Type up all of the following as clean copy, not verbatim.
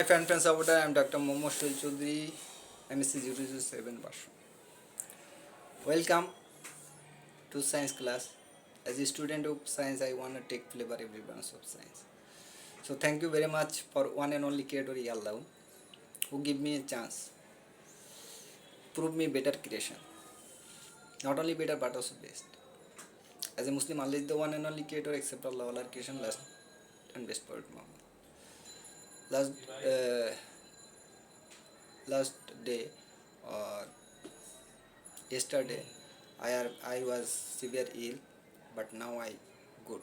Hi friends out there, I am Dr. Momo Chaudhary, MSC007 version. Welcome to science class. As a student of science, I want to take flavor every branch of science. So thank you very much for one and only creator Allah who give me a chance, prove me better creation. Not only better but also best. As a Muslim, Allah is the one and only creator except Allah, all are creation last and best poet Muhammad. Last last day or yesterday I was severe ill, but now I good.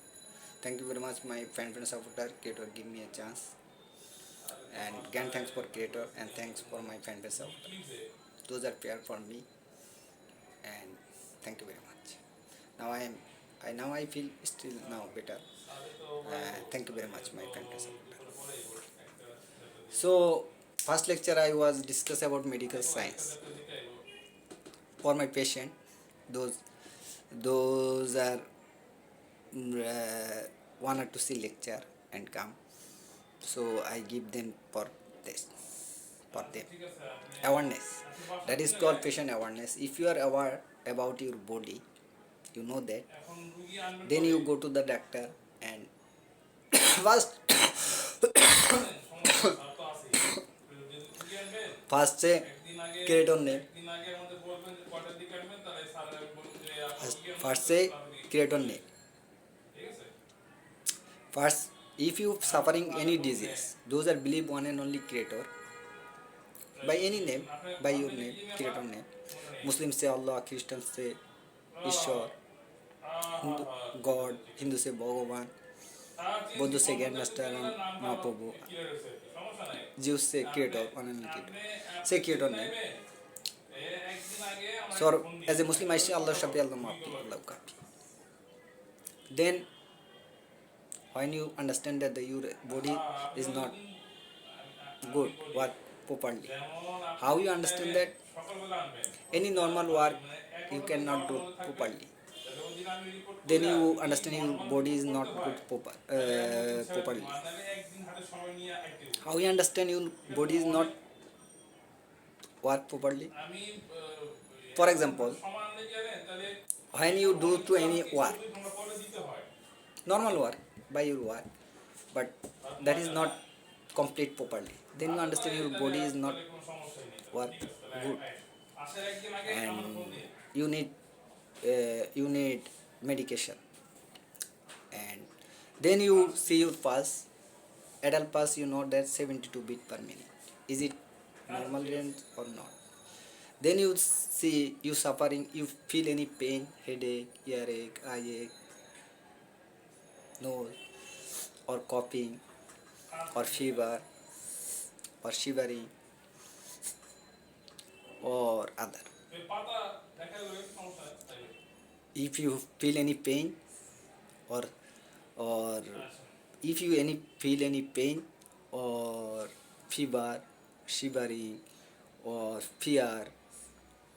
Thank you very much my friend supporter creator give me a chance, and again thanks for creator and thanks for my friend supporter. Those are fair for me, and thank you very much. Now I feel still now better. Thank you very much my friend supporter. So first lecture I was discuss about medical science for my patient. Those are wanted to see lecture and come, so I give them for this, for them awareness. That is called patient awareness. If you are aware about your body, you know that, then you go to the doctor and first first say creatinine name. First say creatinine. First, if you suffering any disease, those are believe one and only creator by any name, by your name, creator name. Muslims say Allah, Christians say Ishwar, God, Hindu say Bhagavan, Buddha say Grandmaster and Mahaprabhu, Jews say creator, one and only creator. Say creator name. So as a Muslim I say Allah Shafi, Allah Maafi, Allah Kafi. Then when you understand that your body is not good work properly, how you understand that? Any normal work you cannot do properly, then you understand your body is not good properly. How you understand your body is not work properly? For example, when you do to any work, normal work by your work, but that is not complete properly, then you understand your body is not work good, and you need medication. And then you see your pulse, adult pulse, you know that 72 beat per minute. Is it normal range or not? Then you see you suffering, you feel any pain, headache, earache, eyeache, nose, or coughing, or fever, or shivering, or other. If you feel any pain, or or if you feel any pain or fever, shivering, or fear,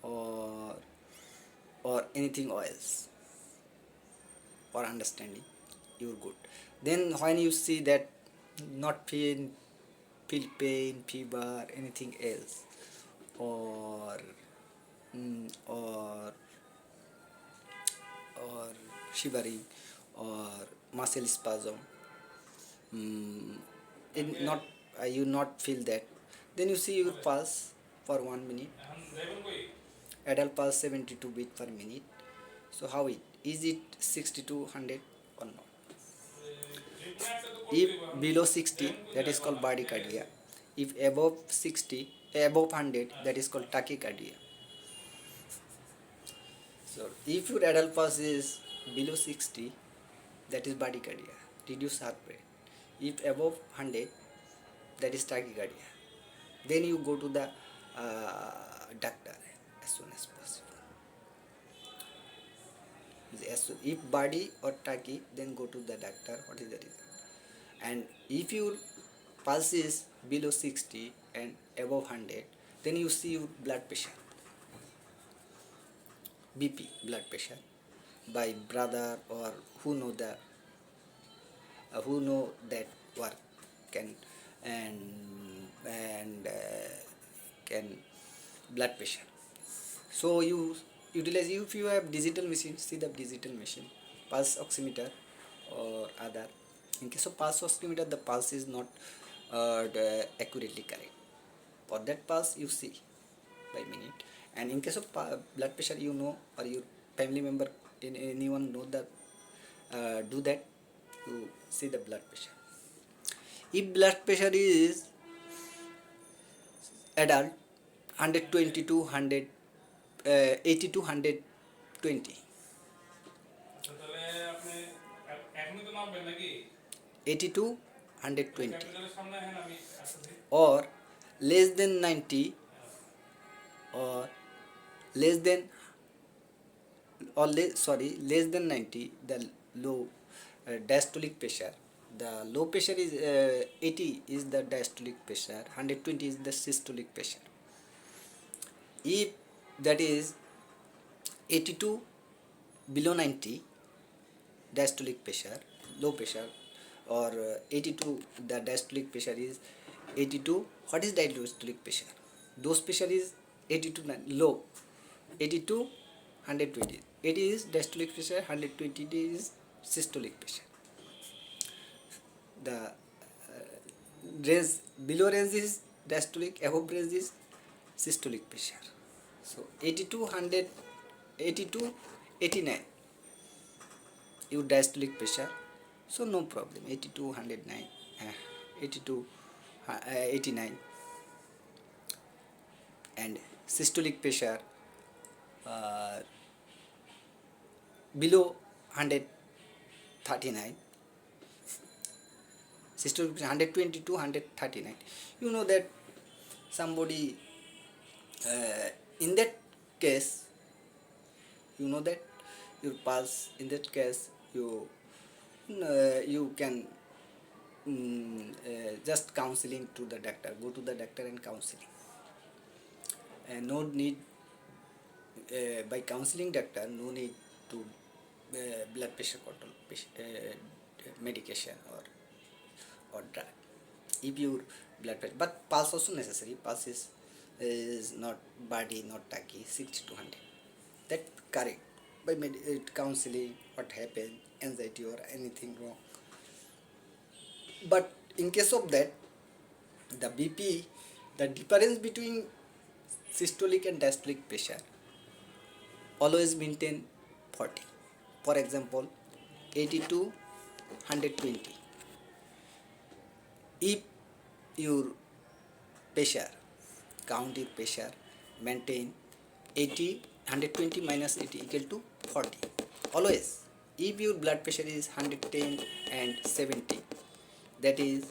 or anything else, or understanding, you're good. Then when you see that not feel pain, fever, anything else, or or shivering, or muscle spasm, it not you not feel that, then you see your pulse for 1 minute, adult pulse 72 beat per minute. So how it is, it 60 to 100 or not? If below 60, that is called bradycardia. If above 60, above 100, that is called tachycardia. So if your adult pulse is below 60, that is bradycardia, reduced heart rate. If above 100, that is tachycardia. Then you go to the doctor as soon as possible. If body or tachy, then go to the doctor. What is the reason? And if your pulse is below 60 and above 100, then you see your blood pressure, BP, blood pressure, by brother or who know that work can, and and blood pressure. So you utilize, if you have digital machine, see the digital machine, pulse oximeter or other. In case of pulse oximeter, the pulse is not accurately correct. For that pulse you see by minute, and in case of blood pressure, you know, or your family member, anyone know that, do that, to see the blood pressure. If blood pressure is adult 120 to 100 80 to 120, 80 to 120, or less than 90, or less than, or less than 90, the low diastolic pressure. The low pressure is 80 is the diastolic pressure, 120 is the systolic pressure. If that is 82 below 90 diastolic pressure, low pressure, or 82, the diastolic pressure is 82. What is diastolic pressure? Those pressure is 82 low, 82 120, 80 is diastolic pressure, 120 is systolic pressure. The range, below range is diastolic, above range is systolic pressure. So 82 100, 82 89 your diastolic pressure, so no problem, 82 109, 82 89. And systolic pressure below 139, systolic pressure 120 to 139. You know that somebody in that case, you know that your pulse, in that case you can just counseling to the doctor, go to the doctor and counseling, and no need by counseling doctor, no need to blood pressure control medication or drug. If your blood pressure, but pulse also necessary, pulse is not body, not taki, 60 to 100, that correct by counseling, what happened, anxiety or anything wrong. But in case of that, the BP, the difference between systolic and diastolic pressure always maintain 40. For example, 80 to 120. If your pressure, count your pressure, maintain 80, 120 minus 80 equal to 40. Always, if your blood pressure is 110 and 70, that is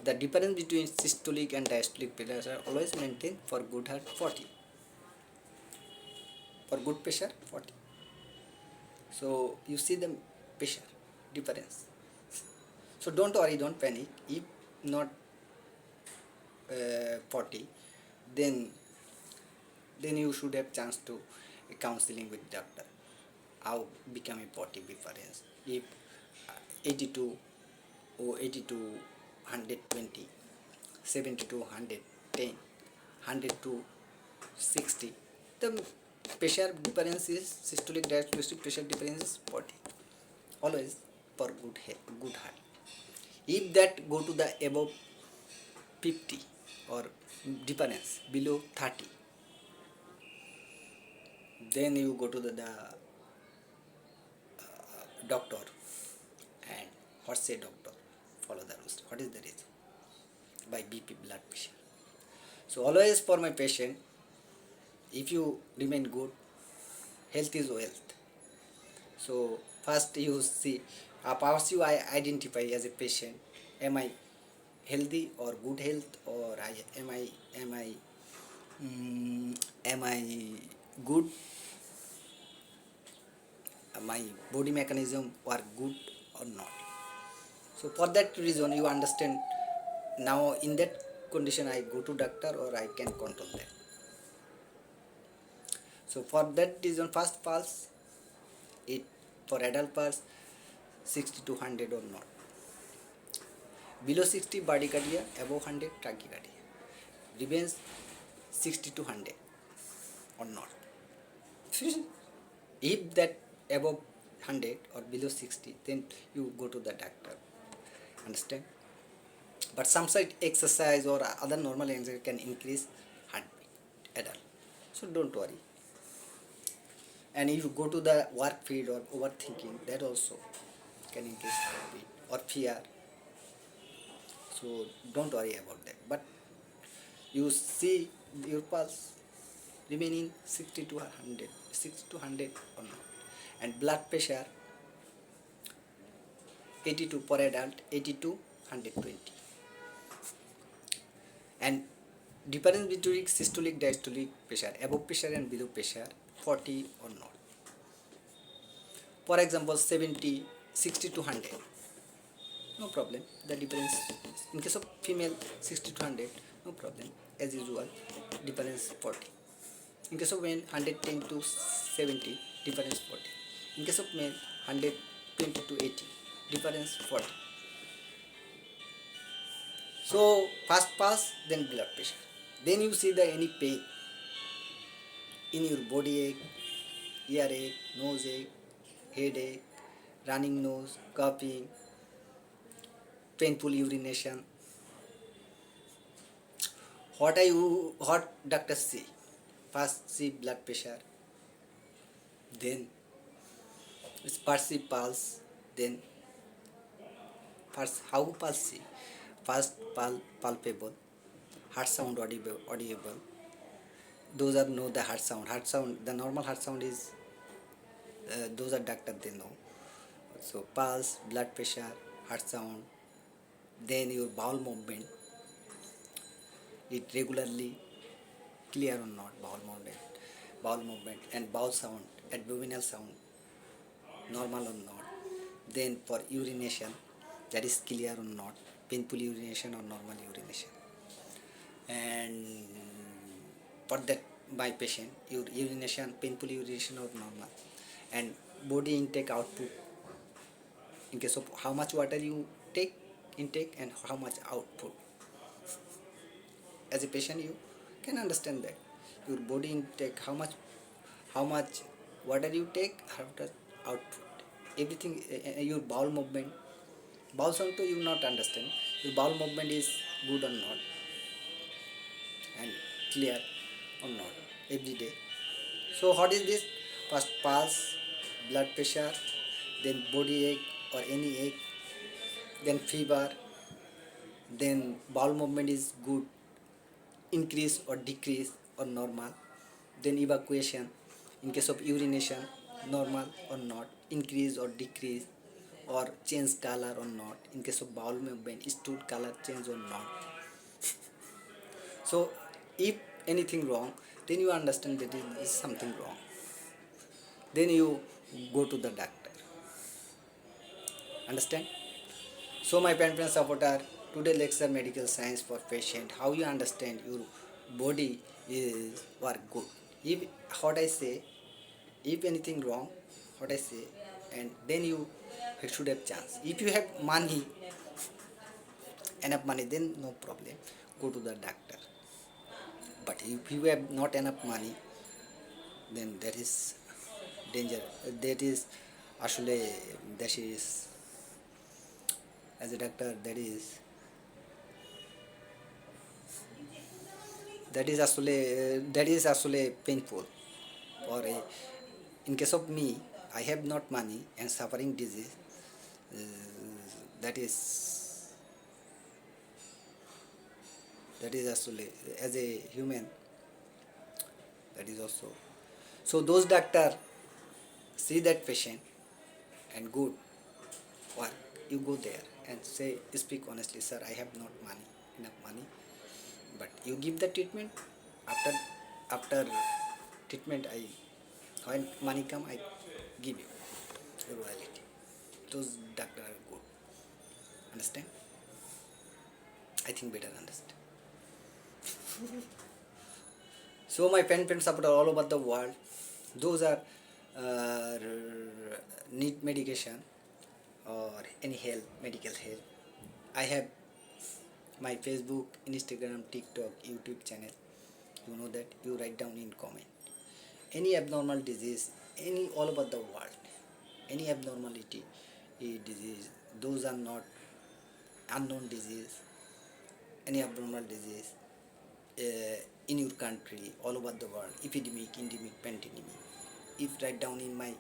the difference between systolic and diastolic pressure, always maintain for good heart 40, for good pressure 40. So you see the pressure difference. So don't worry, don't panic. If not 40, then you should have chance to counseling with doctor, how become a 40 difference. If 82 or 80 to 120, 70 to 110, 100 to 60, the pressure difference is systolic diastolic pressure difference is 40, always for good heart. If that go to the above 50 or difference below 30, then you go to the doctor, and what say doctor, follow the rules. What is the reason? By BP, blood pressure. So always for my patient, if you remain good, health is wealth. So first you see, first you identify as a patient, am I healthy or good health, or am I good, my body mechanism are good or not. So for that reason you understand, now in that condition I go to doctor or I can control that. So for that reason, first pulse, it for adult pulse 60 to 100 or not. Below 60 bradycardia, above 100 tachycardia. Remains 60 to 100 or not. If that above 100 or below 60, then you go to the doctor. Understand? But some side exercise or other normal exercise can increase heartbeat adult. So don't worry. And if you go to the work field or overthinking, that also can increase heartbeat or fear. So don't worry about that. But you see your pulse remaining 60 to 100, 60 to 100 or not. And blood pressure 82 per adult, 80 to 120. And difference between systolic diastolic pressure, above pressure and below pressure 40 or not. For example, 70, 60 to 100, no problem. The difference in case of female 60 to 100, no problem. As usual, difference 40. In case of men 110 to 70, difference 40. In case of male 120 to 80, difference 40. So first pulse, then blood pressure. Then you see the any pain in your body ache, earache, nose ache, headache, running nose, coughing, painful urination. What doctors say? First see blood pressure, then perceive pulse, then first how pulse see? First palpable, heart sound audible. Those are know the heart sound. Heart sound, the normal heart sound is those are doctor they know. So pulse, blood pressure, heart sound, then your bowel movement, it regularly clear or not, bowel movement and bowel sound, abdominal sound, normal or not. Then for urination, that is clear or not, painful urination or normal urination. And for that my patient, your urination, painful urination or normal. And body intake output, in case of how much water you take intake and how much output. As a patient you can understand that your body intake, how much water you take, after output, everything. Your bowel movement, bowel sound too you not understand, your bowel movement is good or not and clear or not every day. So what is this? First pulse, blood pressure, then body ache or any ache, then fever, then bowel movement is good, increase or decrease or normal, then evacuation, in case of urination, normal or not, increase or decrease or change color or not, in case of bowel movement, stool color change or not. So if anything wrong, then you understand that there is something wrong. Then you go to the doctor. Understand? So my friend supporter, today lecture medical science for patient. How you understand your body is work good. If what I say, if anything wrong, what I say, and then you should have chance. If you have money, enough money, then no problem. Go to the doctor. But if you have not enough money, then that is danger. That is actually that is as a doctor that is actually painful. Or in case of me, I have not money and suffering disease. Uh, that is actually as a human, that is also. So those doctor see that patient and good work. You go there and say, speak honestly, sir, I have not enough money, but you give the treatment. After treatment, when money come, I give you your royalty. Those doctor are good. Understand? I think better understand. So my friends supporter all over the world, those are need medication or any help, medical help. I have my Facebook, Instagram, TikTok, YouTube channel. You know that. You write down in comment. Any abnormal disease, any all over the world, any abnormality, disease, those are not unknown disease, any abnormal disease in your country, all over the world, epidemic, endemic, pandemic. If write down in my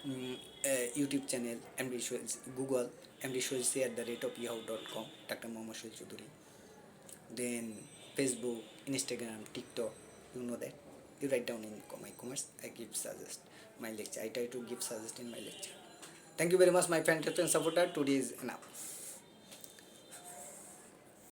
YouTube channel, MD Shoels, Google, MD Shoels at the rate of yahoo.com, Dr. Mohammed Shoel Choudhury. Then Facebook, Instagram, TikTok, you know that. You write down in my comments, I give suggest my lecture. I try to give suggest in my lecture. Thank you very much, my fan and supporter. Today is enough.